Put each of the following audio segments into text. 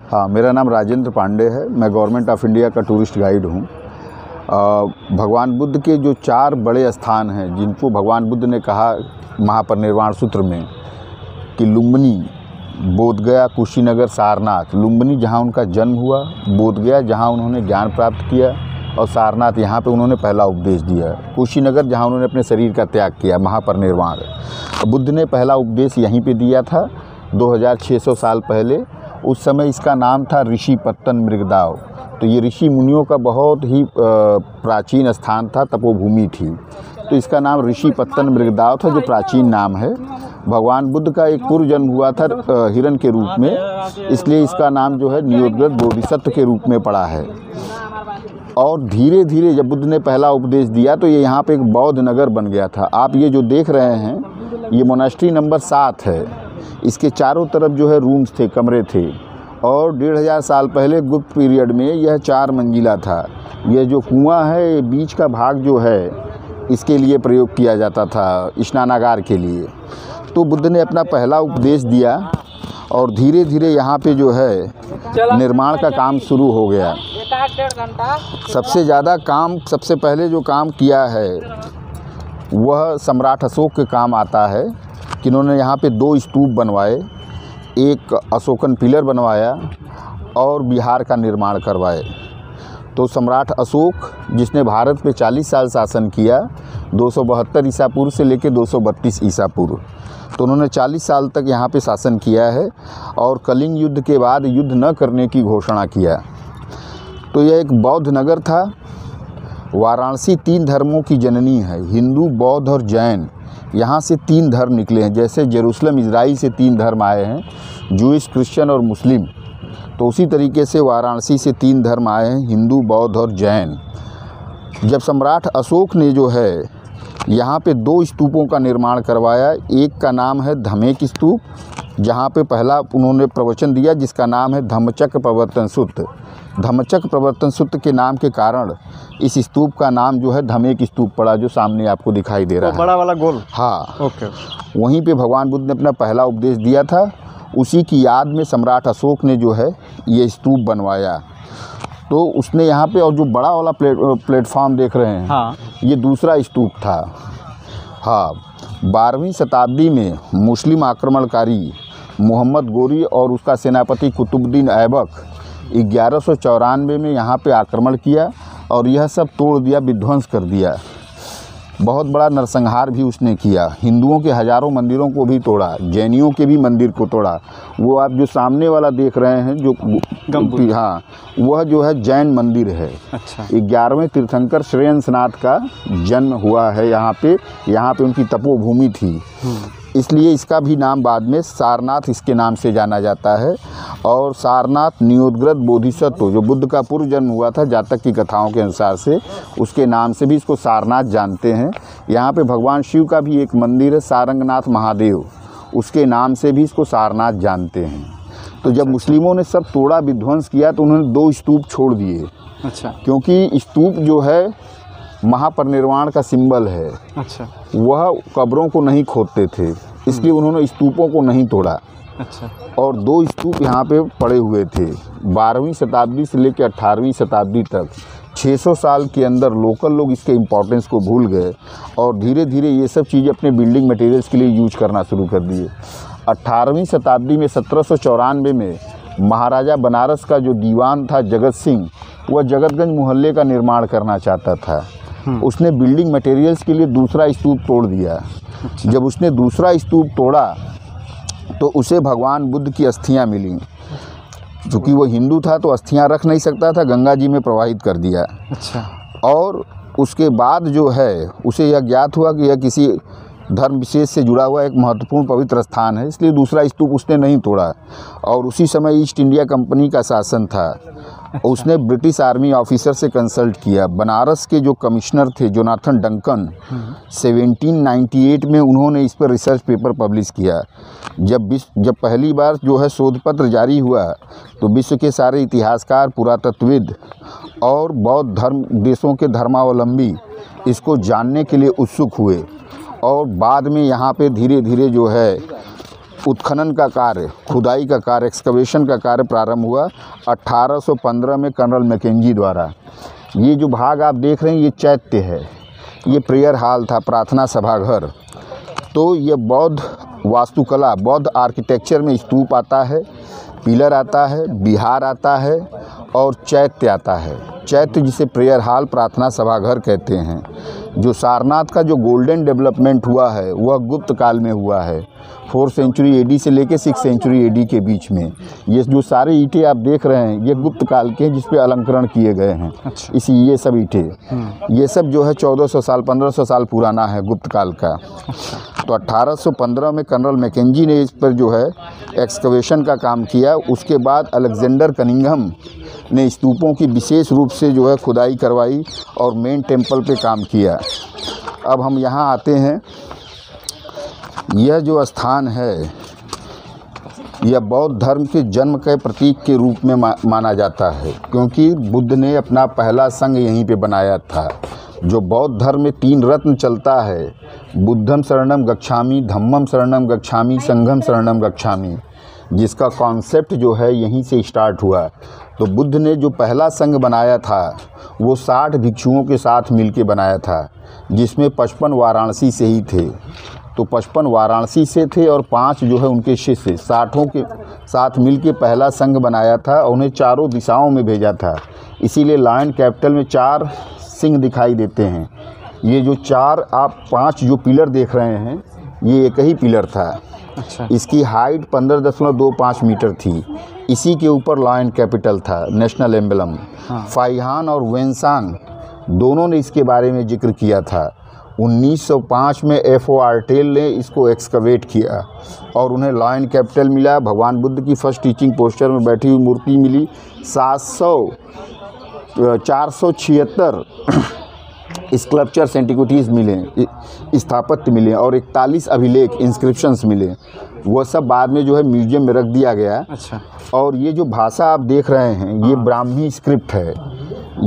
हाँ, मेरा नाम राजेंद्र पांडे है। मैं गवर्नमेंट ऑफ इंडिया का टूरिस्ट गाइड हूँ। भगवान बुद्ध के जो 4 बड़े स्थान हैं जिनको भगवान बुद्ध ने कहा महापरिनिर्वाण सूत्र में कि लुम्बिनी, बोधगया, कुशीनगर, सारनाथ। लुम्बिनी जहाँ उनका जन्म हुआ, बोधगया जहाँ उन्होंने ज्ञान प्राप्त किया, और सारनाथ यहाँ पे उन्होंने पहला उपदेश दिया। कुशीनगर जहाँ उन्होंने अपने शरीर का त्याग किया, महापरिनिर्वाण। बुद्ध ने पहला उपदेश यहीं पे दिया था 2600 साल पहले। उस समय इसका नाम था ऋषि पत्तन मृगदाव। तो ये ऋषि मुनियों का बहुत ही प्राचीन स्थान था, तपोभूमि थी। तो इसका नाम ऋषि पत्तन मृगदाव था, जो प्राचीन नाम है। भगवान बुद्ध का एक पूर्व जन्म हुआ था हिरण के रूप में, इसलिए इसका नाम जो है नियोद्गत बोधिसत्व के रूप में पड़ा है। और धीरे धीरे जब बुद्ध ने पहला उपदेश दिया तो ये यहाँ पे एक बौद्ध नगर बन गया था। आप ये जो देख रहे हैं, ये मोनास्ट्री नंबर 7 है। इसके चारों तरफ जो है रूम्स थे, कमरे थे। और 1500 साल पहले गुप्त पीरियड में यह 4 मंजिला था। यह जो कुआं है, ये बीच का भाग जो है, इसके लिए प्रयोग किया जाता था, स्नानागार के लिए। तो बुद्ध ने अपना पहला उपदेश दिया और धीरे धीरे यहाँ पे जो है निर्माण का काम शुरू हो गया। सबसे ज़्यादा काम, सबसे पहले जो काम किया है वह सम्राट अशोक के काम आता है कि उन्होंने यहाँ पे 2 स्तूप बनवाए, एक अशोकन पिलर बनवाया और बिहार का निर्माण करवाए। तो सम्राट अशोक, जिसने भारत पे 40 साल शासन किया, 272 ईसा पूर्व से लेकर 232 ईसा पूर्व, तो उन्होंने 40 साल तक यहाँ पे शासन किया है। और कलिंग युद्ध के बाद युद्ध न करने की घोषणा किया। तो यह एक बौद्ध नगर था। वाराणसी 3 धर्मों की जननी है, हिंदू, बौद्ध और जैन। यहाँ से 3 धर्म निकले हैं। जैसे जेरूसलम इजराइल से 3 धर्म आए हैं, जूइश, क्रिश्चियन और मुस्लिम। तो उसी तरीके से वाराणसी से 3 धर्म आए हैं, हिंदू, बौद्ध और जैन। जब सम्राट अशोक ने जो है यहाँ पे 2 स्तूपों का निर्माण करवाया, एक का नाम है धम्मेक स्तूप, जहाँ पे पहला उन्होंने प्रवचन दिया, जिसका नाम है धम्मचक्र प्रवर्तन सूत्र। धम्मचक्र प्रवर्तन सूत्र के नाम के कारण इस स्तूप का नाम जो है धम्मेक स्तूप पड़ा, जो सामने आपको दिखाई दे रहा है, बड़ा वाला गोल। हाँ, ओके। वहीं पे भगवान बुद्ध ने अपना पहला उपदेश दिया था। उसी की याद में सम्राट अशोक ने जो है ये स्तूप बनवाया। तो उसने यहाँ पे, और जो बड़ा वाला प्लेटफॉर्म देख रहे हैं, हाँ, ये दूसरा स्तूप था। हाँ, 12वीं शताब्दी में मुस्लिम आक्रमणकारी मोहम्मद गोरी और उसका सेनापति कुतुबुद्दीन ऐबक 1194 में यहाँ पे आक्रमण किया और यह सब तोड़ दिया, विध्वंस कर दिया। बहुत बड़ा नरसंहार भी उसने किया। हिंदुओं के हज़ारों मंदिरों को भी तोड़ा, जैनियों के भी मंदिर को तोड़ा। वो आप जो सामने वाला देख रहे हैं, जो हाँ, वह जो है जैन मंदिर है। अच्छा। 11वें तीर्थंकर श्रेयंसनाथ का जन्म हुआ है यहाँ पे। यहाँ पे उनकी तपोभूमि थी, इसलिए इसका भी नाम बाद में सारनाथ इसके नाम से जाना जाता है। और सारनाथ नियोद्गत बोधिसत्व, जो बुद्ध का पूर्व जन्म हुआ था जातक की कथाओं के अनुसार से, उसके नाम से भी इसको सारनाथ जानते हैं। यहाँ पे भगवान शिव का भी एक मंदिर है, सारंगनाथ महादेव, उसके नाम से भी इसको सारनाथ जानते हैं। तो जब मुस्लिमों ने सब तोड़ा, विध्वंस किया, तो उन्होंने 2 स्तूप छोड़ दिए। अच्छा। क्योंकि स्तूप जो है महापरिनिर्वाण का सिंबल है। अच्छा। वह कब्रों को नहीं खोदते थे, इसलिए उन्होंने स्तूपों को नहीं तोड़ा। अच्छा। और 2 स्तूप यहाँ पे पड़े हुए थे। 12वीं शताब्दी से लेकर 18वीं शताब्दी तक 600 साल के अंदर लोकल लोग इसके इम्पोर्टेंस को भूल गए और धीरे धीरे ये सब चीज़ें अपने बिल्डिंग मटेरियल्स के लिए यूज करना शुरू कर दिए। 18वीं शताब्दी में 1794 में महाराजा बनारस का जो दीवान था जगत सिंह, वह जगतगंज मोहल्ले का निर्माण करना चाहता था। उसने बिल्डिंग मटेरियल्स के लिए दूसरा स्तूप तोड़ दिया। अच्छा। जब उसने दूसरा स्तूप तोड़ा तो उसे भगवान बुद्ध की अस्थियां मिली। चूँकि वो हिंदू था तो अस्थियां रख नहीं सकता था, गंगा जी में प्रवाहित कर दिया। अच्छा। और उसके बाद जो है उसे यह ज्ञात हुआ कि यह किसी धर्म विशेष से जुड़ा हुआ एक महत्वपूर्ण पवित्र स्थान है, इसलिए दूसरा स्तूप उसने नहीं तोड़ा। और उसी समय ईस्ट इंडिया कंपनी का शासन था। अच्छा। उसने ब्रिटिश आर्मी ऑफिसर से कंसल्ट किया। बनारस के जो कमिश्नर थे जोनाथन डंकन, 1798 में उन्होंने इस पर रिसर्च पेपर पब्लिश किया। जब पहली बार जो है शोध पत्र जारी हुआ तो विश्व के सारे इतिहासकार, पुरातत्वविद और बौद्ध धर्म देशों के धर्मावलंबी इसको जानने के लिए उत्सुक हुए। और बाद में यहाँ पे धीरे धीरे जो है उत्खनन का कार्य, खुदाई का कार्य, एक्सकवेशन का कार्य प्रारंभ हुआ 1815 में कर्नल मैकेंजी द्वारा। ये जो भाग आप देख रहे हैं ये चैत्य है, ये प्रेयर हॉल था, प्रार्थना सभाघर। तो ये बौद्ध वास्तुकला, बौद्ध आर्किटेक्चर में स्तूप आता है, पिलर आता है, विहार आता है और चैत्य आता है। चैत्य जिसे प्रेयर हॉल, प्रार्थना सभाघर कहते हैं। जो सारनाथ का जो गोल्डन डेवलपमेंट हुआ है वह गुप्त काल में हुआ है, 4th सेंचुरी एडी से लेकर 6th सेंचुरी एडी के बीच में। ये जो सारे ईंटें आप देख रहे हैं ये गुप्त काल के हैं, जिस पे अलंकरण किए गए हैं। अच्छा। इसी ये सब ईंटें, ये सब जो है 1400 साल 1500 साल पुराना है गुप्त काल का। तो 1815 में कर्नल मैकेंजी ने इस पर जो है एक्सकवेशन का काम किया। उसके बाद अलेक्जेंडर कनिंघम ने स्तूपों की विशेष रूप से जो है खुदाई करवाई और मेन टेम्पल पे काम किया। अब हम यहाँ आते हैं। यह जो स्थान है यह बौद्ध धर्म के जन्म के प्रतीक के रूप में माना जाता है, क्योंकि बुद्ध ने अपना पहला संघ यहीं पे बनाया था। जो बौद्ध धर्म में 3 रत्न चलता है, बुद्धम शरणम गच्छामि, धम्मम शरणम गच्छामि, संघम शरणम गच्छामि, जिसका कॉन्सेप्ट जो है यहीं से स्टार्ट हुआ। तो बुद्ध ने जो पहला संघ बनाया था वो 60 भिक्षुओं के साथ मिलके बनाया था, जिसमें 55 वाराणसी से ही थे। तो 55 वाराणसी से थे और 5 जो है उनके शिष्य 60 के साथ मिलके पहला संघ बनाया था और उन्हें चारों दिशाओं में भेजा था। इसीलिए लायन कैपिटल में 4 सिंह दिखाई देते हैं। ये जो 5 जो पिलर देख रहे हैं ये एक ही पिलर था। अच्छा। इसकी हाइट 15.25 मीटर थी। इसी के ऊपर लायन कैपिटल था, नेशनल एम्बलम। हाँ। फाइहान और वेनसांग दोनों ने इसके बारे में जिक्र किया था। 1905 में F.O. आर्टेल ने इसको एक्सकवेट किया और उन्हें लायन कैपिटल मिला। भगवान बुद्ध की फर्स्ट टीचिंग पोस्चर में बैठी हुई मूर्ति मिली। 476 स्कल्पचर्स एंटिक्विटीज़ मिले, स्थापत्य मिले और 41 अभिलेख इंस्क्रिप्शंस मिले। वह सब बाद में जो है म्यूजियम में रख दिया गया। अच्छा। और ये जो भाषा आप देख रहे हैं ये ब्राह्मी स्क्रिप्ट है।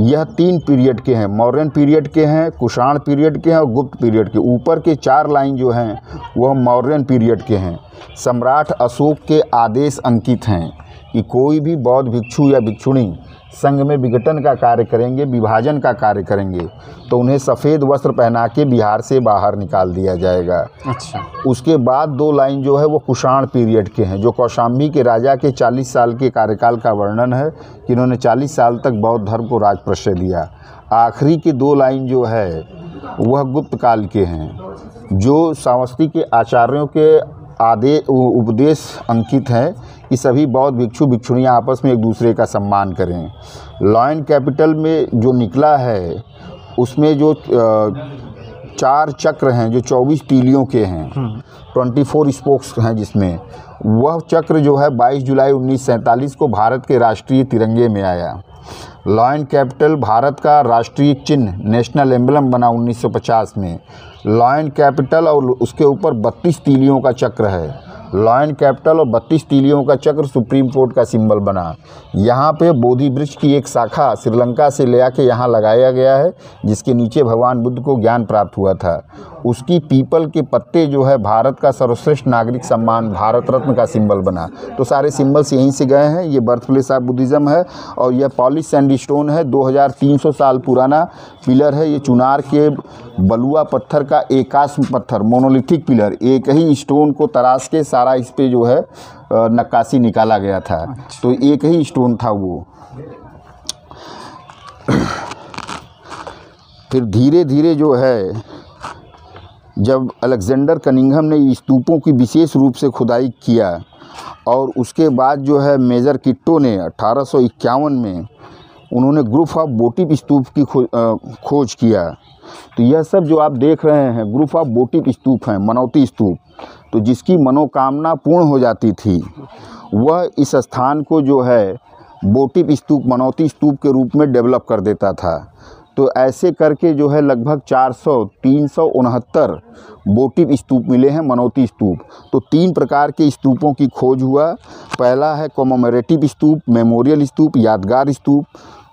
यह 3 पीरियड के हैं, मौर्यन पीरियड के हैं, कुषाण पीरियड के हैं और गुप्त पीरियड के। ऊपर के 4 लाइन जो हैं वह मौर्यन पीरियड के हैं। सम्राट अशोक के आदेश अंकित हैं कि कोई भी बौद्ध भिक्षु या भिक्षुणी संघ में विघटन का कार्य करेंगे, विभाजन का कार्य करेंगे तो उन्हें सफ़ेद वस्त्र पहना के बिहार से बाहर निकाल दिया जाएगा। अच्छा। उसके बाद 2 लाइन जो है वो कुषाण पीरियड के हैं, जो कौशाम्बी के राजा के 40 साल के कार्यकाल का वर्णन है कि इन्होंने 40 साल तक बौद्ध धर्म को राज प्रश्रय दिया। आखिरी की 2 लाइन जो है वह गुप्त काल के हैं, जो श्रावस्ती के आचार्यों के उपदेश अंकित हैं कि सभी बौद्ध भिक्षु भिक्षुणियाँ आपस में एक दूसरे का सम्मान करें। लायन कैपिटल में जो निकला है उसमें जो 4 चक्र हैं जो 24 तीलियों के हैं, 24 स्पोक्स हैं, जिसमें वह चक्र जो है 22 जुलाई 1947 को भारत के राष्ट्रीय तिरंगे में आया। लायन कैपिटल भारत का राष्ट्रीय चिन्ह, नेशनल एम्बलम बना 1950 में। लायन कैपिटल और उसके ऊपर 32 तीलियों का चक्र है। लायन कैपिटल और 32 तीलियों का चक्र सुप्रीम कोर्ट का सिंबल बना। यहाँ पे बोधि वृक्ष की एक शाखा श्रीलंका से ले आके यहाँ लगाया गया है, जिसके नीचे भगवान बुद्ध को ज्ञान प्राप्त हुआ था। उसकी पीपल के पत्ते जो है भारत का सर्वश्रेष्ठ नागरिक सम्मान भारत रत्न का सिंबल बना। तो सारे सिंबल्स यहीं से गए हैं। ये बर्थ प्लेस ऑफ बुद्धिज़्म है और यह पॉलिश सैंडस्टोन है, 2300 साल पुराना पिलर है। ये चुनार के बलुआ पत्थर का एकाश्म पत्थर, मोनोलिथिक पिलर, एक ही स्टोन को तराश के सारा इस पे जो है नक्काशी निकाला गया था। तो एक ही स्टोन था वो। फिर धीरे धीरे जो है जब अलेक्जेंडर कनिंघम ने स्तूपों की विशेष रूप से खुदाई किया और उसके बाद जो है मेजर किट्टो ने 1851 में उन्होंने ग्रुप ऑफ वोटिव स्तूप की खोज किया। तो यह सब जो आप देख रहे हैं ग्रुप ऑफ वोटिव स्तूप हैं, मनौती स्तूप। तो जिसकी मनोकामना पूर्ण हो जाती थी वह इस स्थान को जो है वोटिव स्तूप, मनौती स्तूप के रूप में डेवलप कर देता था। तो ऐसे करके जो है लगभग 369 वोटिव स्तूप मिले हैं, मनौती स्तूप। तो 3 प्रकार के स्तूपों की खोज हुआ। पहला है कॉमेमोरेटिव स्तूप, मेमोरियल स्तूप, यादगार स्तूप।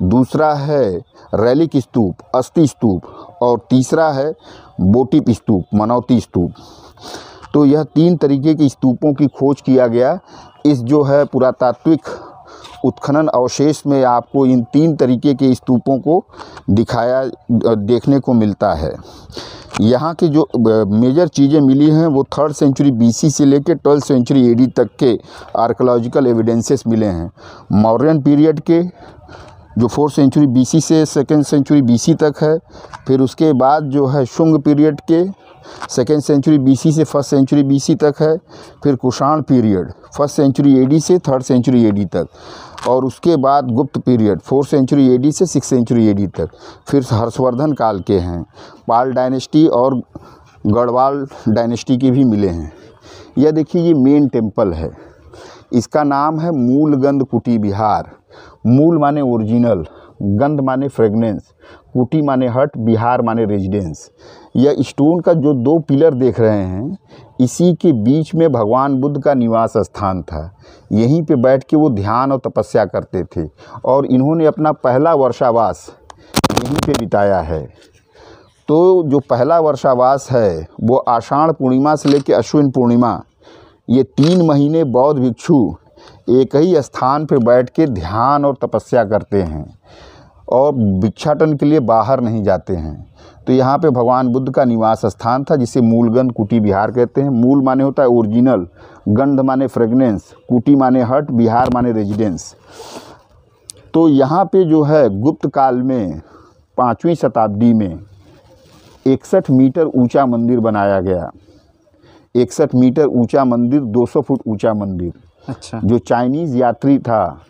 दूसरा है रेलिक स्तूप, अस्थि स्तूप। और तीसरा है वोटिव स्तूप, मनौती स्तूप। तो यह 3 तरीके के स्तूपों की खोज किया गया। इस जो है पुरातात्विक उत्खनन अवशेष में आपको इन 3 तरीके के स्तूपों को देखने को मिलता है। यहाँ की जो मेजर चीज़ें मिली हैं वो 3rd सेंचुरी BC से लेकर 12th सेंचुरी AD तक के आर्कियोलॉजिकल एविडेंसेस मिले हैं। मौर्यन पीरियड के जो 4th सेंचुरी BC से 2nd सेंचुरी BC तक है। फिर उसके बाद जो है शुंग पीरियड के 2nd सेंचुरी BC से 1st सेंचुरी BC तक है। फिर Kushan period 1st century AD से 3rd सेंचुरी AD तक, और उसके बाद गुप्त पीरियड 4th सेंचुरी AD से 6th सेंचुरी AD तक। फिर हर्षवर्धन काल के हैं, पाल डायनेस्टी और गढ़वाल डायनेस्टी के भी मिले हैं। यह देखिए ये मेन टेम्पल है, इसका नाम है मूलगंध कुटी विहार। मूल माने ओरिजिनल, गंध माने फ्रेगनेंस, कुटी माने हट, बिहार माने रेजिडेंस। यह स्टोन का जो 2 पिलर देख रहे हैं, इसी के बीच में भगवान बुद्ध का निवास स्थान था। यहीं पे बैठ के वो ध्यान और तपस्या करते थे, और इन्होंने अपना पहला वर्षावास यहीं पे बिताया है। तो जो पहला वर्षावास है वो आषाढ़ पूर्णिमा से लेकर अश्विन पूर्णिमा, ये 3 महीने बौद्ध भिक्षु एक ही स्थान पर बैठ के ध्यान और तपस्या करते हैं, और भिक्षाटन के लिए बाहर नहीं जाते हैं। तो यहाँ पे भगवान बुद्ध का निवास स्थान था, जिसे मूलगंध कुटी विहार कहते हैं। मूल माने होता है ओरिजिनल, गंध माने फ्रेगनेंस, कुटी माने हट, बिहार माने रेजिडेंस। तो यहाँ पे जो है गुप्त काल में 5वीं शताब्दी में 61 मीटर ऊंचा मंदिर बनाया गया। 61 मीटर ऊंचा मंदिर, 200 फुट ऊंचा मंदिर। अच्छा। जो चाइनीज़ यात्री था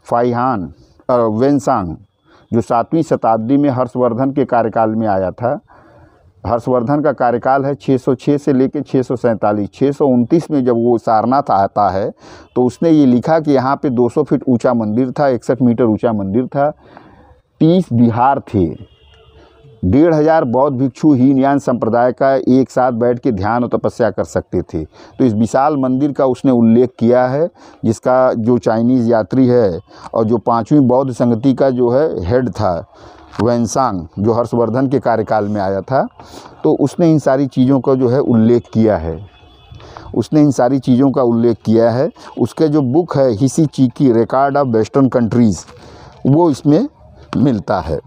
फाइहान वेनसांग, जो 7वीं शताब्दी में हर्षवर्धन के कार्यकाल में आया था। हर्षवर्धन का कार्यकाल है 606 से लेकर 647। 629 में जब वो सारनाथ आता है तो उसने ये लिखा कि यहाँ पे 200 फीट ऊंचा मंदिर था, 61 मीटर ऊंचा मंदिर था, 30 विहार थे, 1500 बौद्ध भिक्षु हीनयान संप्रदाय का एक साथ बैठ के ध्यान और तपस्या कर सकते थे। तो इस विशाल मंदिर का उसने उल्लेख किया है, जिसका जो चाइनीज़ यात्री है और जो 5वीं बौद्ध संगति का जो है हेड था वेनसांग, जो हर्षवर्धन के कार्यकाल में आया था, तो उसने इन सारी चीज़ों का जो है उल्लेख किया है। उसने इन सारी चीज़ों का उल्लेख किया है। उसके जो बुक है हिसी चीकी रिकॉर्ड ऑफ वेस्टर्न कंट्रीज़, वो इसमें मिलता है।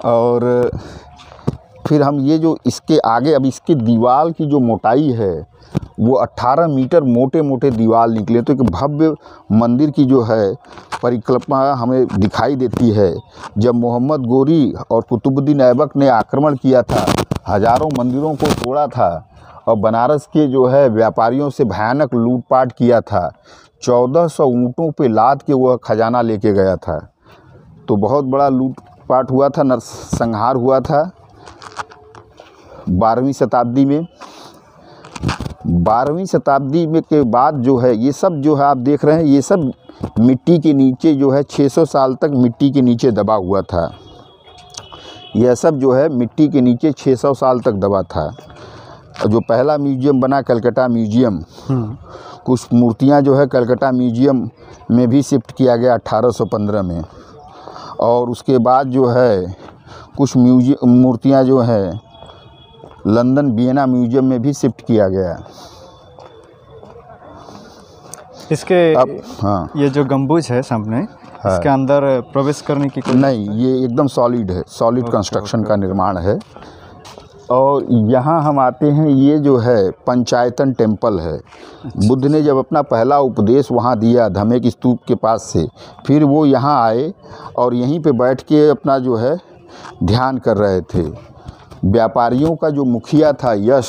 और फिर हम ये जो इसके आगे, अब इसकी दीवार की जो मोटाई है वो 18 मीटर मोटे मोटे दीवार निकले। तो एक भव्य मंदिर की जो है परिकल्पना हमें दिखाई देती है। जब मोहम्मद गोरी और कुतुबुद्दीन ऐबक ने आक्रमण किया था, हज़ारों मंदिरों को तोड़ा था और बनारस के जो है व्यापारियों से भयानक लूटपाट किया था। 1400 ऊँटों पे लाद के वह खजाना लेके गया था। तो बहुत बड़ा लूटपाट हुआ था, नरसंहार हुआ था 12वीं शताब्दी में। 12वीं शताब्दी में के बाद जो है ये सब जो है आप देख रहे हैं, ये सब मिट्टी के नीचे जो है 600 साल तक मिट्टी के नीचे दबा हुआ था। यह सब जो है मिट्टी के नीचे 600 साल तक दबा था। जो पहला म्यूजियम बना कलकत्ता म्यूजियम, कुछ मूर्तियां जो है कलकत्ता म्यूजियम में भी शिफ्ट किया गया 1815 में। और उसके बाद जो है कुछ मूर्तियां जो है लंदन वियना म्यूजियम में भी शिफ्ट किया गया। इसके अब हाँ, ये जो गम्बुज है सामने, इसके अंदर प्रवेश करने की कोई नहीं, ये एकदम सॉलिड है, सॉलिड कंस्ट्रक्शन का निर्माण है। और यहाँ हम आते हैं, ये जो है पंचायतन टेम्पल है। बुद्ध ने जब अपना पहला उपदेश वहाँ दिया धमेक स्तूप के पास से, फिर वो यहाँ आए और यहीं पे बैठ के अपना जो है ध्यान कर रहे थे। व्यापारियों का जो मुखिया था यश,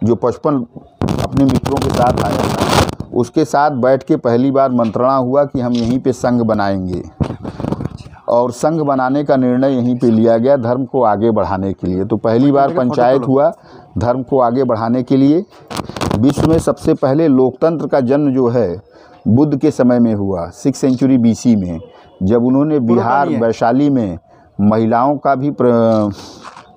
जो 55 अपने मित्रों के साथ आया था, उसके साथ बैठ के पहली बार मंत्रणा हुआ कि हम यहीं पे संघ बनाएंगे। और संघ बनाने का निर्णय यहीं पे लिया गया धर्म को आगे बढ़ाने के लिए। तो पहली बार पंचायत हुआ धर्म को आगे बढ़ाने के लिए। विश्व में सबसे पहले लोकतंत्र का जन्म जो है बुद्ध के समय में हुआ 6 सेंचुरी BC में, जब उन्होंने बिहार वैशाली में महिलाओं का भी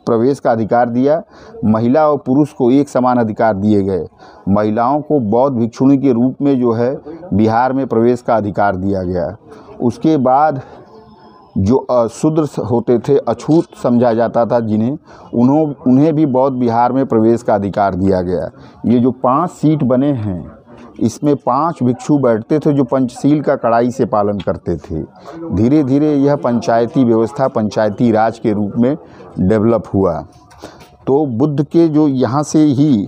प्रवेश का अधिकार दिया। महिला और पुरुष को एक समान अधिकार दिए गए। महिलाओं को बौद्ध भिक्षुणी के रूप में जो है बिहार में प्रवेश का अधिकार दिया गया। उसके बाद जो अशूद्र होते थे, अछूत समझा जाता था जिन्हें, उन्हें भी बौद्ध विहार में प्रवेश का अधिकार दिया गया। ये जो 5 सीट बने हैं, इसमें 5 भिक्षु बैठते थे जो पंचशील का कड़ाई से पालन करते थे। धीरे धीरे यह पंचायती व्यवस्था, पंचायती राज के रूप में डेवलप हुआ। तो बुद्ध के जो यहाँ से ही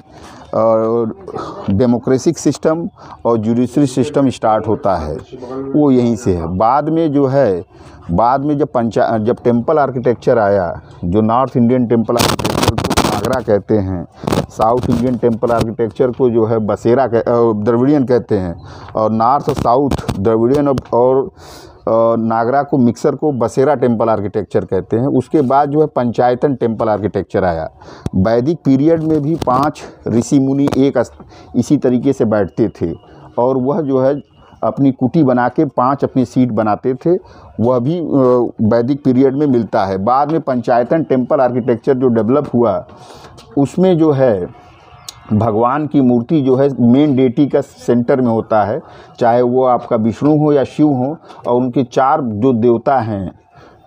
डेमोक्रेटिक सिस्टम और जुडिशरी सिस्टम स्टार्ट होता है, वो यहीं से है। बाद में जो है, बाद में जब टेम्पल आर्किटेक्चर आया, जो नॉर्थ इंडियन टेम्पल आर्किटेक्चर को नागरा कहते हैं, साउथ इंडियन टेम्पल आर्किटेक्चर को जो है बसेरा द्रविडियन कहते हैं, और नॉर्थ और साउथ द्रविडियन और नागरा को मिक्सर को बसेरा टेम्पल आर्किटेक्चर कहते हैं। उसके बाद जो है पंचायतन टेम्पल आर्किटेक्चर आया। वैदिक पीरियड में भी 5 ऋषि मुनि इसी तरीके से बैठते थे, और वह जो है अपनी कुटी बना के 5 अपनी सीट बनाते थे। वह भी वैदिक पीरियड में मिलता है। बाद में पंचायतन टेम्पल आर्किटेक्चर जो डेवलप हुआ, उसमें जो है भगवान की मूर्ति जो है मेन डेटी का सेंटर में होता है, चाहे वो आपका विष्णु हो या शिव हो, और उनके 4 जो देवता हैं,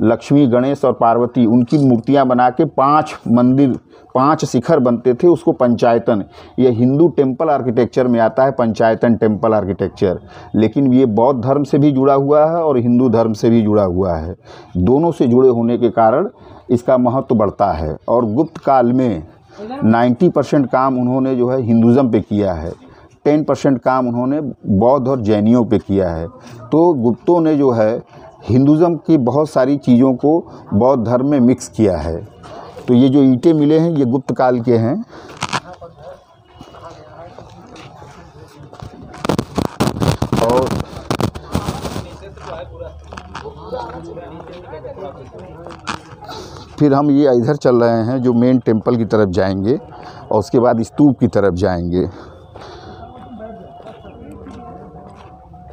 लक्ष्मी, गणेश और पार्वती, उनकी मूर्तियां बना के 5 मंदिर, 5 शिखर बनते थे। उसको पंचायतन, यह हिंदू टेम्पल आर्किटेक्चर में आता है, पंचायतन टेम्पल आर्किटेक्चर। लेकिन ये बौद्ध धर्म से भी जुड़ा हुआ है और हिंदू धर्म से भी जुड़ा हुआ है। दोनों से जुड़े होने के कारण इसका महत्व बढ़ता है। और गुप्त काल में 90% काम उन्होंने जो है हिंदुज़म पे किया है, 10% काम उन्होंने बौद्ध और जैनियों पे किया है। तो गुप्तों ने जो है हिंदुज़म की बहुत सारी चीज़ों को बौद्ध धर्म में मिक्स किया है। तो ये जो ईंटें मिले हैं, ये गुप्त काल के हैं। और फिर हम ये इधर चल रहे हैं, जो मेन टेम्पल की तरफ जाएंगे और उसके बाद स्तूप की तरफ जाएंगे।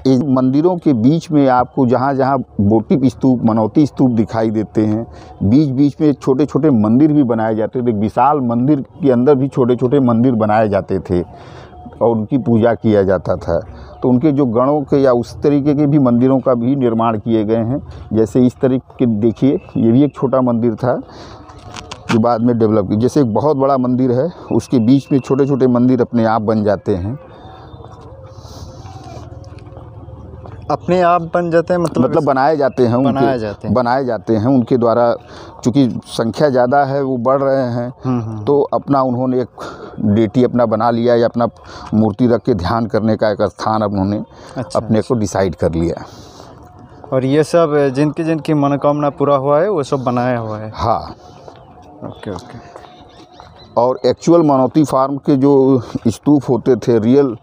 इन मंदिरों के बीच में आपको जहाँ जहाँ बोटिप स्तूप, मनौती स्तूप दिखाई देते हैं, बीच बीच में छोटे छोटे मंदिर भी बनाए जाते थे। विशाल मंदिर के अंदर भी छोटे छोटे मंदिर बनाए जाते थे और उनकी पूजा किया जाता था। तो उनके जो गणों के या उस तरीके के भी मंदिरों का भी निर्माण किए गए हैं। जैसे इस तरीके देखिए, ये भी एक छोटा मंदिर था जो बाद में डेवलप किया। जैसे एक बहुत बड़ा मंदिर है, उसके बीच में छोटे छोटे मंदिर अपने आप बन जाते हैं। अपने आप बन जाते हैं, मतलब बनाए जाते हैं, बनाए जाते हैं उनके द्वारा। चूँकि संख्या ज़्यादा है, वो बढ़ रहे हैं, तो अपना उन्होंने एक डेटी अपना बना लिया, या अपना मूर्ति रख के ध्यान करने का एक स्थान उन्होंने अपने को डिसाइड कर लिया। और ये सब जिनकी जिनकी मनोकामना पूरा हुआ है, वो सब बनाया हुआ है। हाँ, ओके। और एक्चुअल मनौती फार्म के जो स्तूप होते थे, रियल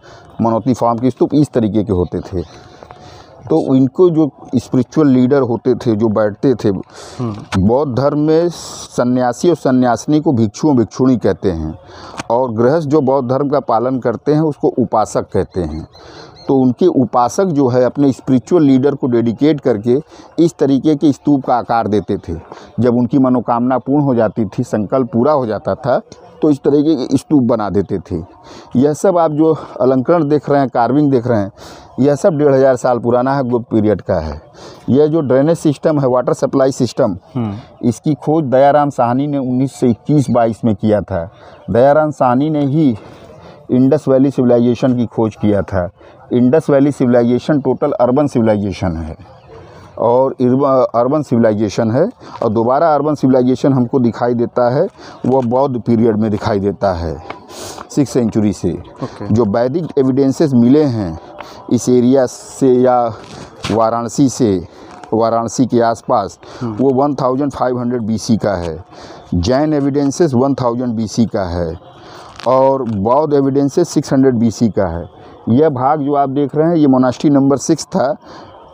मनौती फार्म के स्तूप इस तरीके के होते थे। तो इनको जो स्पिरिचुअल लीडर होते थे, जो बैठते थे, बौद्ध धर्म में सन्यासी और सन्यासिनी को भिक्षु भिक्षुणी कहते हैं, और गृहस्थ जो बौद्ध धर्म का पालन करते हैं उसको उपासक कहते हैं। तो उनके उपासक जो है अपने स्पिरिचुअल लीडर को डेडिकेट करके इस तरीके के स्तूप का आकार देते थे। जब उनकी मनोकामना पूर्ण हो जाती थी, संकल्प पूरा हो जाता था, तो इस तरीके के स्तूप बना देते थे। यह सब आप जो अलंकरण देख रहे हैं, कार्विंग देख रहे हैं, यह सब 1500 साल पुराना है, गुप्त पीरियड का है। यह जो ड्रेनेज सिस्टम है, वाटर सप्लाई सिस्टम, इसकी खोज दयाराम साहनी ने 1921-22 में किया था। दयाराम साहनी ने ही इंडस वैली सिविलाइजेशन की खोज किया था। Indus Valley civilisation total urban civilisation है और अर्बन सिविलाइजेशन है, और दोबारा अर्बन सिविलाइजेशन हमको दिखाई देता है वह बौद्ध पीरियड में दिखाई देता है, 6th सेंचुरी से। जो वैदिक एविडेंसेस मिले हैं इस एरिया से या वाराणसी से, वाराणसी के आसपास, वो 1500 BC का है। जैन एविडेंसेस 1000 BC का है, और बौद्ध एविडेंसेस 600 BC का है। यह भाग जो आप देख रहे हैं, ये मोनास्ट्री नंबर 6 था।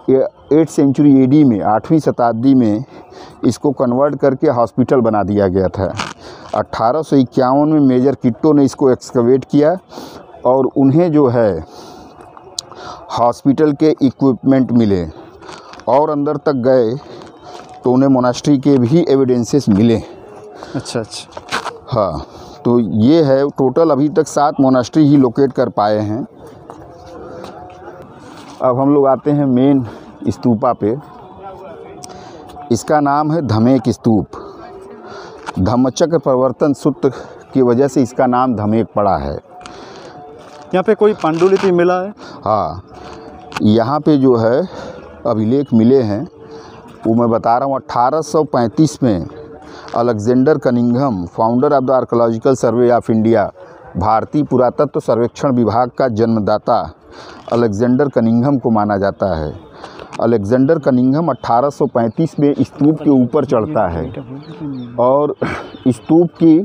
8th सेंचुरी AD में, 8वीं शताब्दी में इसको कन्वर्ट करके हॉस्पिटल बना दिया गया था। 1851 में मेजर किट्टो ने इसको एक्सकवेट किया, और उन्हें जो है हॉस्पिटल के इक्विपमेंट मिले, और अंदर तक गए तो उन्हें मोनास्ट्री के भी एविडेंसेस मिले। अच्छा। हाँ, तो ये है टोटल अभी तक 7 मोनास्ट्री ही लोकेट कर पाए हैं। अब हम लोग आते हैं मेन स्तूपा पे। इसका नाम है धमेक स्तूप। धम्मचक्र प्रवर्तन सूत्र की वजह से इसका नाम धमेक पड़ा है। यहाँ पे कोई पांडुलिपि मिला है? हाँ, यहाँ पे जो है अभिलेख मिले हैं वो मैं बता रहा हूँ। 1835 में Alexander Cunningham, founder of the archaeological survey of India, भारतीय पुरातत्व सर्वेक्षण विभाग का जन्मदाता अलेक्जेंडर कनिंघम को माना जाता है। अलेक्जेंडर कनिंघम 1835 में स्तूप के ऊपर चढ़ता है और स्तूप की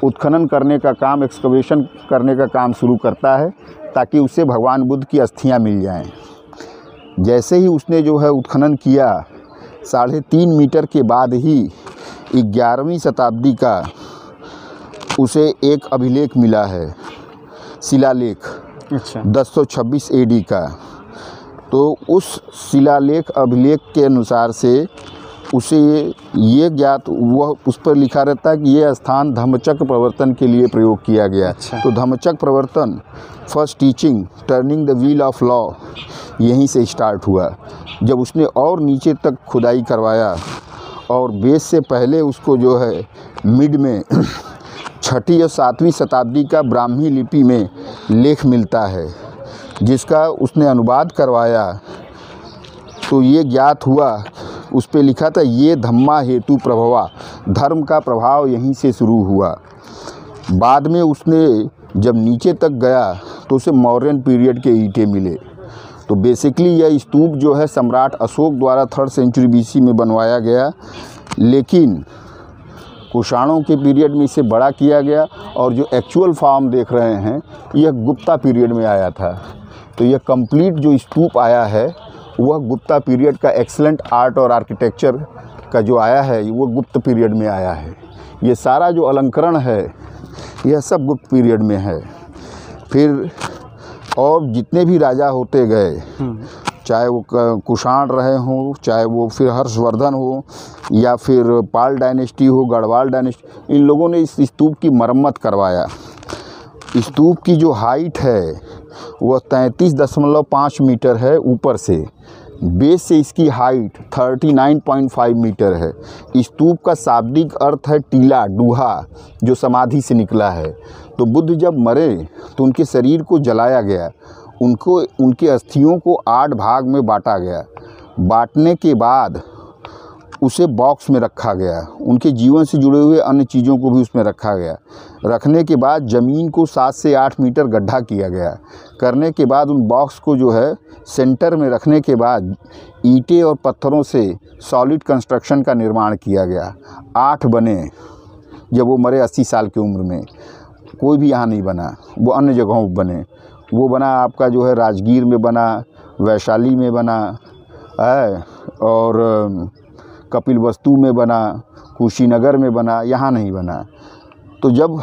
उत्खनन करने का काम, एक्सकवेशन करने का काम शुरू करता है ताकि उसे भगवान बुद्ध की अस्थियां मिल जाएं। जैसे ही उसने जो है उत्खनन किया, 3.5 मीटर के बाद ही 11वीं शताब्दी का उसे एक अभिलेख मिला है, शिलालेख। अच्छा। 1026 AD का। तो उस शिलालेख अभिलेख के अनुसार से उसे ये ज्ञात, वह उस पर लिखा रहता है कि ये स्थान धम्मचक्र प्रवर्तन के लिए प्रयोग किया गया। अच्छा। तो Dhammachakra Pravartan, first teaching, turning the wheel of law, यहीं से स्टार्ट हुआ। जब उसने और नीचे तक खुदाई करवाया और बेस से पहले उसको जो है मिड में 6वीं और 7वीं शताब्दी का ब्राह्मी लिपि में लेख मिलता है जिसका उसने अनुवाद करवाया, तो ये ज्ञात हुआ, उस पे लिखा था ये धम्मा हेतु प्रभवा, धर्म का प्रभाव यहीं से शुरू हुआ। बाद में उसने जब नीचे तक गया तो उसे मौर्यन पीरियड के ईंटें मिले। तो बेसिकली यह स्तूप जो है सम्राट अशोक द्वारा 3rd सेंचुरी BC में बनवाया गया, लेकिन कुषाणों के पीरियड में इसे बड़ा किया गया और जो एक्चुअल फॉर्म देख रहे हैं यह गुप्ता पीरियड में आया था। तो यह कंप्लीट जो स्तूप आया है वह गुप्ता पीरियड का एक्सीलेंट आर्ट और आर्किटेक्चर का जो आया है वो गुप्त पीरियड में आया है। ये सारा जो अलंकरण है यह सब गुप्त पीरियड में है। फिर और जितने भी राजा होते गए, चाहे वो कुषाण रहे हों, चाहे वो फिर हर्षवर्धन हो या फिर पाल डायनेस्टी हो, गढ़वाल डायनेस्टी, इन लोगों ने इस स्तूप की मरम्मत करवाया। स्तूप की जो हाइट है वह 33.5 मीटर है ऊपर से, बेस से इसकी हाइट 39.5 मीटर है। स्तूप का शाब्दिक अर्थ है टीला, डूहा, जो समाधि से निकला है। तो बुद्ध जब मरे तो उनके शरीर को जलाया गया, उनके अस्थियों को 8 भाग में बांटा गया। बांटने के बाद उसे बॉक्स में रखा गया, उनके जीवन से जुड़े हुए अन्य चीज़ों को भी उसमें रखा गया। रखने के बाद ज़मीन को 7 से 8 मीटर गड्ढा किया गया। करने के बाद उन बॉक्स को जो है सेंटर में रखने के बाद ईंटें और पत्थरों से सॉलिड कंस्ट्रक्शन का निर्माण किया गया। 8 बने जब वो मरे 80 साल की उम्र में। कोई भी यहाँ नहीं बना, वो अन्य जगहों पर बने। वो बना आपका जो है राजगीर में बना, वैशाली में बना है, और कपिलवस्तु में बना, कुशीनगर में बना, यहाँ नहीं बना। तो जब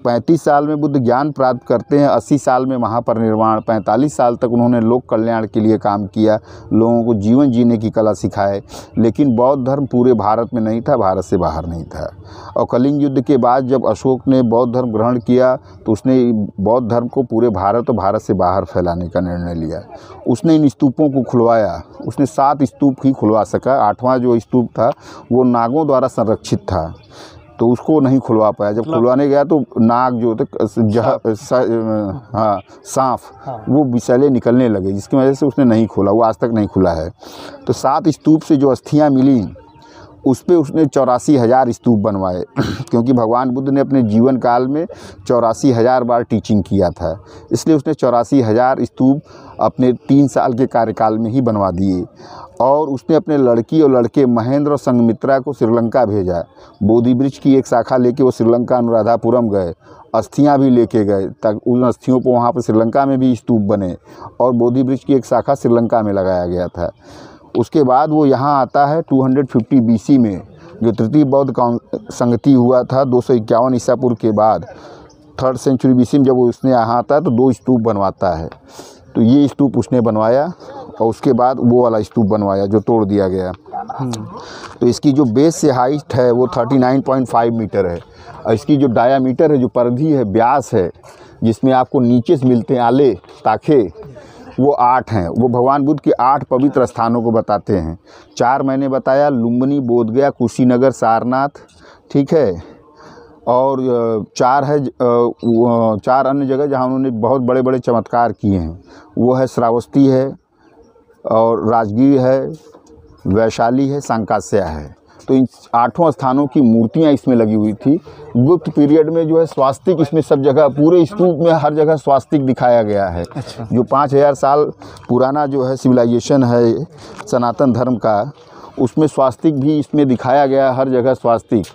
35 साल में बुद्ध ज्ञान प्राप्त करते हैं, 80 साल में महापरिनिर्वाण, 45 साल तक उन्होंने लोक कल्याण के लिए काम किया, लोगों को जीवन जीने की कला सिखाए। लेकिन बौद्ध धर्म पूरे भारत में नहीं था, भारत से बाहर नहीं था। और कलिंग युद्ध के बाद जब अशोक ने बौद्ध धर्म ग्रहण किया तो उसने बौद्ध धर्म को पूरे भारत और भारत से बाहर फैलाने का निर्णय लिया। उसने इन स्तूपों को खुलवाया। उसने 7 स्तूप ही खुलवा सका। 8वां जो स्तूप था वो नागों द्वारा संरक्षित था, तो उसको नहीं खुलवा पाया। जब खुलवाने गया तो नाग जो थे, सांप, वो विषैले निकलने लगे, जिसकी वजह से उसने नहीं खोला, वो आज तक नहीं खुला है। तो 7 स्तूप से जो अस्थियां मिली उस पे उसने 84,000 स्तूप बनवाए क्योंकि भगवान बुद्ध ने अपने जीवन काल में 84,000 बार टीचिंग किया था, इसलिए उसने 84,000 स्तूप अपने 3 साल के कार्यकाल में ही बनवा दिए। और उसने अपने लड़की और लड़के महेंद्र और संघमित्रा को श्रीलंका भेजा। बोधि वृक्ष की एक शाखा लेके वो श्रीलंका अनुराधापुरम गए, अस्थियां भी लेके गए ताकि उन अस्थियों को वहाँ पर श्रीलंका में भी स्तूप बने, और बोधि वृक्ष की एक शाखा श्रीलंका में लगाया गया था। उसके बाद वो यहाँ आता है 250 BC में, जो तृतीय बौद्ध संगति हुआ था 251 ईसा पूर्व के बाद। 3rd सेंचुरी BC में जब उसने यहाँ आता है तो 2 स्तूप बनवाता है। तो ये स्तूप उसने बनवाया और उसके बाद वो वाला स्तूप बनवाया जो तोड़ दिया गया। तो इसकी जो बेस से हाइट है वो 39.5 मीटर है, और इसकी जो डायामीटर है, जो परिधि है, व्यास है, जिसमें आपको नीचे से मिलते हैं आले, ताखे, वो 8 हैं। वो भगवान बुद्ध के 8 पवित्र स्थानों को बताते हैं। 4 मैंने बताया, लुम्बिनी, बोधगया, कुशीनगर, सारनाथ, ठीक है। और 4 है 4 अन्य जगह जहाँ उन्होंने बहुत बड़े बड़े चमत्कार किए हैं। वो है श्रावस्ती है, और राजगीर है, वैशाली है, संकास्या है। तो इन 8 स्थानों की मूर्तियाँ इसमें लगी हुई थी। गुप्त पीरियड में जो है स्वास्तिक इसमें सब जगह, पूरे स्तूप में हर जगह स्वास्तिक दिखाया गया है। अच्छा। जो 5000 साल पुराना जो है सिविलाइजेशन है सनातन धर्म का, उसमें स्वास्तिक भी इसमें दिखाया गया है, हर जगह स्वास्तिक।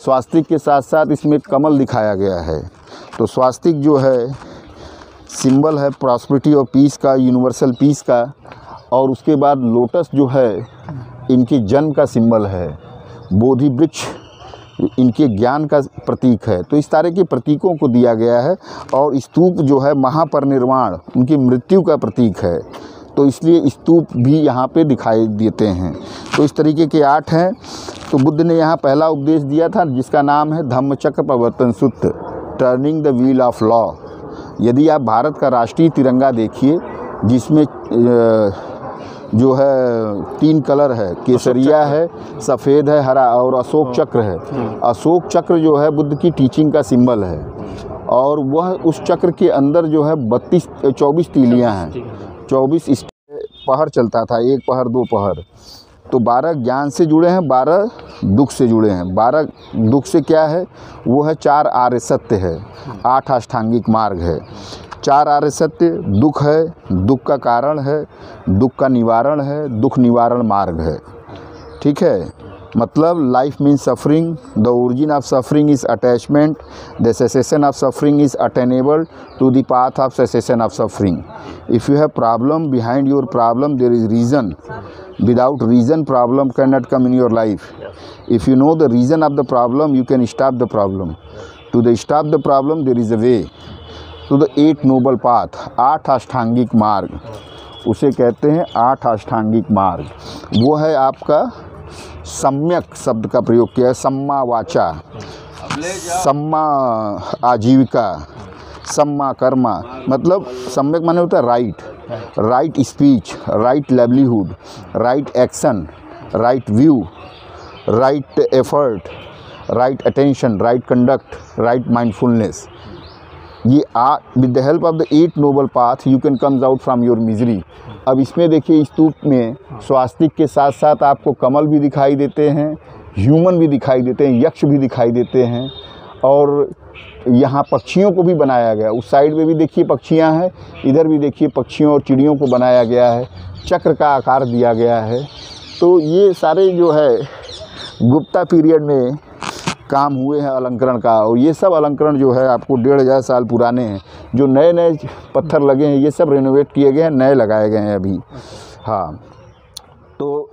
स्वास्तिक के साथ साथ इसमें कमल दिखाया गया है। तो स्वास्तिक जो है सिंबल है प्रॉस्पेरिटी और पीस का, यूनिवर्सल पीस का। और उसके बाद लोटस जो है इनके जन्म का सिंबल है। बोधि वृक्ष इनके ज्ञान का प्रतीक है। तो इस तरह के प्रतीकों को दिया गया है। और स्तूप जो है महापरिनिर्वाण, उनकी मृत्यु का प्रतीक है। तो इसलिए स्तूप भी यहाँ पे दिखाई देते हैं। तो इस तरीके के 8 हैं। तो बुद्ध ने यहाँ पहला उपदेश दिया था जिसका नाम है धम्मचक्र प्रवर्तन सूत्र, turning the wheel of law. यदि आप भारत का राष्ट्रीय तिरंगा देखिए, जिसमें जो है 3 कलर है, केसरिया है, सफ़ेद है, हरा, और अशोक चक्र है। अशोक चक्र जो है बुद्ध की टीचिंग का सिंबल है। और वह उस चक्र के अंदर जो है 24 तीलियां हैं। 24 पहर चलता था, 1 पहर 2 पहर। तो 12 ज्ञान से जुड़े हैं, 12 दुख से जुड़े हैं। 12 दुख से क्या है, वो है 4 आर्य सत्य है, 8 अष्टांगिक मार्ग है। 4 आर्य सत्य दुख है, दुख का कारण है, दुख का निवारण है, दुख निवारण मार्ग है। ठीक है, मतलब life means suffering, the origin of suffering is attachment, the cessation of suffering is attainable to the path of cessation of suffering. If you have problem, behind your problem there is reason, without reason problem cannot come in your life. If you know the reason of the problem, you can stop the problem. To the stop the problem there is a way to the 8 noble path, 8 अष्टांगिक मार्ग, उसे कहते हैं 8 अष्टांगिक मार्ग। वो है आपका सम्यक शब्द का प्रयोग किया है, सम्मा वाचा, सम्मा आजीविका, सम्मा कर्मा। मतलब सम्यक माने होता है right, right speech, right livelihood, right action, right view, right effort, right attention, right conduct, right mindfulness. ये with the help of the 8 noble path you can comes out from your misery. अब इसमें देखिए स्तूप में स्वास्तिक के साथ साथ आपको कमल भी दिखाई देते हैं, ह्यूमन भी दिखाई देते हैं, यक्ष भी दिखाई देते हैं। और यहाँ पक्षियों को भी बनाया गया, उस साइड में भी देखिए पक्षियाँ हैं, इधर भी देखिए पक्षियों और चिड़ियों को बनाया गया है, चक्र का आकार दिया गया है। तो ये सारे जो है गुप्ता पीरियड में काम हुए हैं अलंकरण का। और ये सब अलंकरण जो है आपको 1500 साल पुराने हैं। जो नए नए पत्थर लगे हैं ये सब रेनोवेट किए गए हैं, नए लगाए गए हैं अभी। हाँ, तो